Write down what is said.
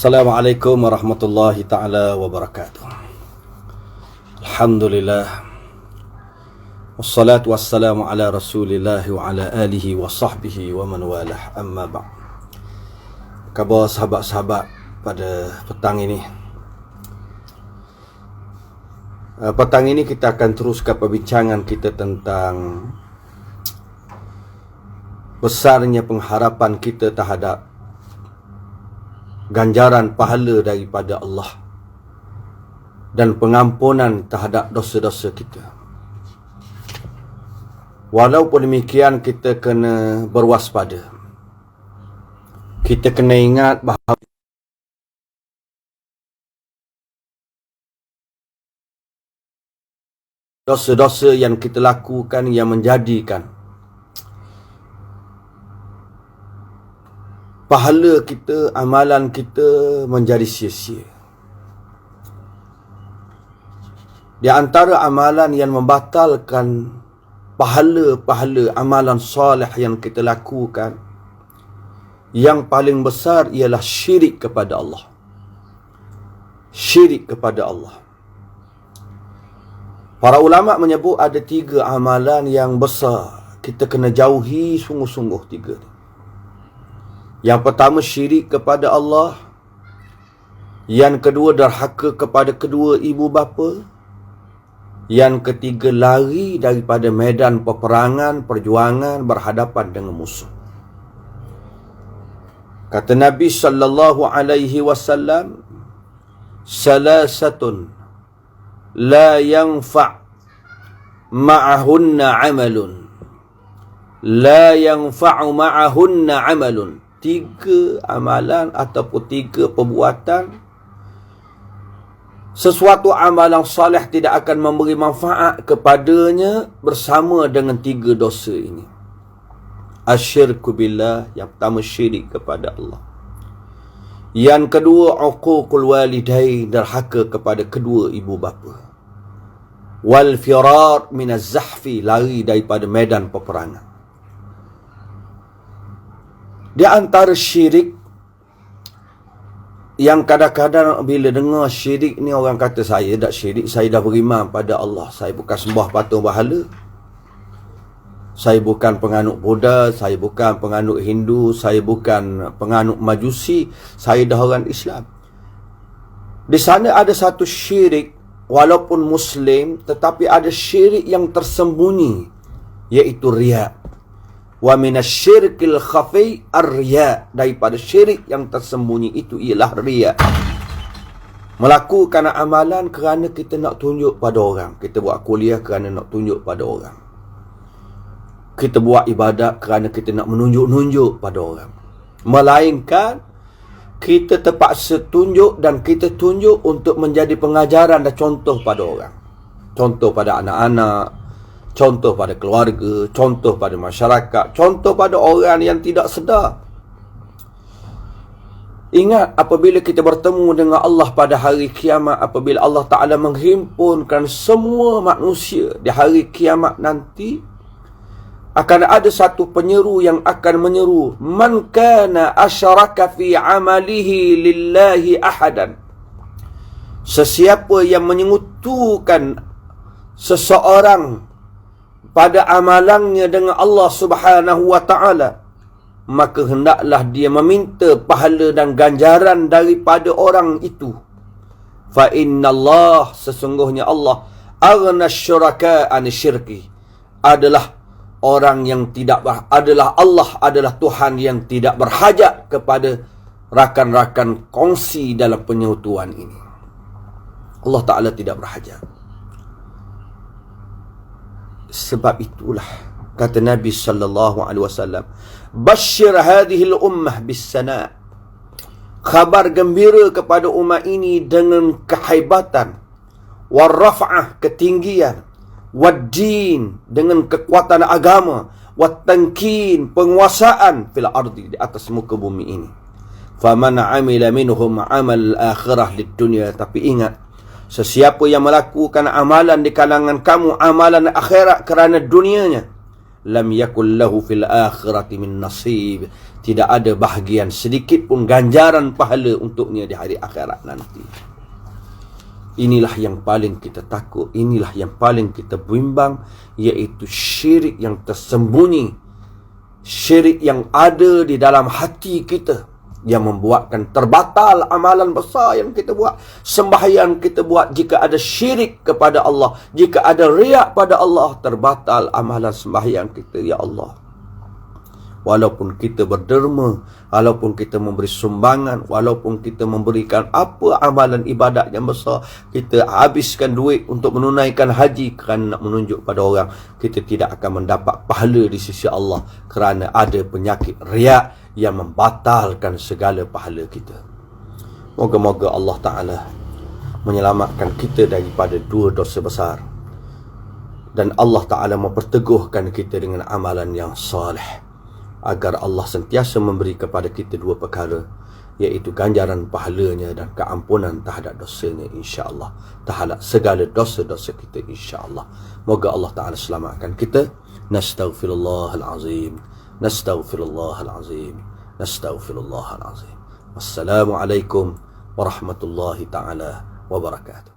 Assalamualaikum warahmatullahi ta'ala wabarakatuh. Alhamdulillah. Wassalatu wassalamu ala rasulillah wa ala alihi wa sahbihi wa man walah, amma ba'. Khabar sahabat-sahabat pada petang ini. Petang ini kita akan teruskan perbincangan kita tentang besarnya pengharapan kita terhadap ganjaran pahala daripada Allah dan pengampunan terhadap dosa-dosa kita. Walaupun demikian, kita kena berwaspada. Kita kena ingat bahawa dosa-dosa yang kita lakukan yang menjadikan pahala kita, amalan kita menjadi sia-sia. Di antara amalan yang membatalkan pahala-pahala amalan soleh yang kita lakukan, yang paling besar ialah syirik kepada Allah. Syirik kepada Allah. Para ulama menyebut ada 3 amalan yang besar. Kita kena jauhi sungguh-sungguh 3 ni. Yang pertama, syirik kepada Allah. Yang kedua, derhaka kepada kedua ibu bapa. Yang ketiga, lari daripada medan peperangan, perjuangan, berhadapan dengan musuh. Kata Nabi sallallahu alaihi wasallam, salasatun la yanfa' ma'ahunna amalun. La yanfa'u ma'ahunna amalun. 3 amalan ataupun 3 perbuatan, sesuatu amalan salih tidak akan memberi manfaat kepadanya bersama dengan 3 dosa ini. Asyirku billah, yang pertama syirik kepada Allah. Yang kedua, uququl walidain, derhaka kepada kedua ibu bapa. Wal firar minaz zahfi, lari daripada medan peperangan. Di antara syirik yang kadang-kadang bila dengar syirik ni, orang kata saya dah syirik, saya dah beriman pada Allah, saya bukan sembah patung berhala, saya bukan penganut Buddha, saya bukan penganut Hindu, saya bukan penganut Majusi, saya dah orang Islam. Di sana ada satu syirik, walaupun Muslim, tetapi ada syirik yang tersembunyi, iaitu riya. Wa minasyirkil khafi ar-riya, daripada syirik yang tersembunyi itu ialah riya. Melakukan amalan kerana kita nak tunjuk pada orang. Kita buat kuliah kerana nak tunjuk pada orang. Kita buat ibadat kerana kita nak menunjuk-nunjuk pada orang. Melainkan kita terpaksa tunjuk, dan kita tunjuk untuk menjadi pengajaran dan contoh pada orang. Contoh pada anak-anak, contoh pada keluarga, contoh pada masyarakat, contoh pada orang yang tidak sedar. Ingat, apabila kita bertemu dengan Allah pada hari kiamat, apabila Allah Ta'ala menghimpunkan semua manusia di hari kiamat nanti, akan ada satu penyeru yang akan menyeru, man kana asyraka fi amalihi lillahi ahadan. Sesiapa yang menyekutukan seseorang pada amalannya dengan Allah Subhanahu wa ta'ala, maka hendaklah dia meminta pahala dan ganjaran daripada orang itu. Fa innallah, sesungguhnya Allah, aghna syuraka an syirki, adalah orang yang tidak adalah Allah adalah Tuhan yang tidak berhajat kepada rakan-rakan kongsi dalam penyekutuan ini. Allah Ta'ala tidak berhajat. Sebab itulah kata Nabi sallallahu alaihi wasallam, basyir hadhihi al-ummah bis-sana, khabar gembira kepada umat ini dengan kehebatan, war-raf'ah, ketinggian, wad-din, dengan kekuatan agama, wat-tankin, penguasaan fil ardi, di atas muka bumi ini. Faman amila minhum amal akhirah lid dunya, tapi ingat, sesiapa yang melakukan amalan di kalangan kamu, amalan akhirat kerana dunianya, lam yakul lahu fil akhirati min nasib. Tidak ada bahagian sedikit pun ganjaran pahala untuknya di hari akhirat nanti. Inilah yang paling kita takut, inilah yang paling kita bimbang, iaitu syirik yang tersembunyi, syirik yang ada di dalam hati kita, yang membuatkan terbatal amalan besar yang kita buat, sembahyang kita buat. Jika ada syirik kepada Allah, jika ada riak pada Allah, terbatal amalan sembahyang kita, ya Allah. Walaupun kita berderma, walaupun kita memberi sumbangan, walaupun kita memberikan apa amalan ibadat yang besar, kita habiskan duit untuk menunaikan haji kerana nak menunjuk pada orang, kita tidak akan mendapat pahala di sisi Allah kerana ada penyakit riak yang membatalkan segala pahala kita. Moga-moga Allah Ta'ala menyelamatkan kita daripada dua dosa besar, dan Allah Ta'ala memperteguhkan kita dengan amalan yang salih, agar Allah sentiasa memberi kepada kita dua perkara, iaitu ganjaran pahalanya dan keampunan terhadap dosanya, insya-Allah, terhadap segala dosa-dosa kita, insya-Allah. Moga Allah Ta'ala selamatkan kita. Nastaghfirullahalazim, nastaghfirullahalazim, nastaghfirullahalazim. Wassalamualaikum warahmatullahi ta'ala wabarakatuh.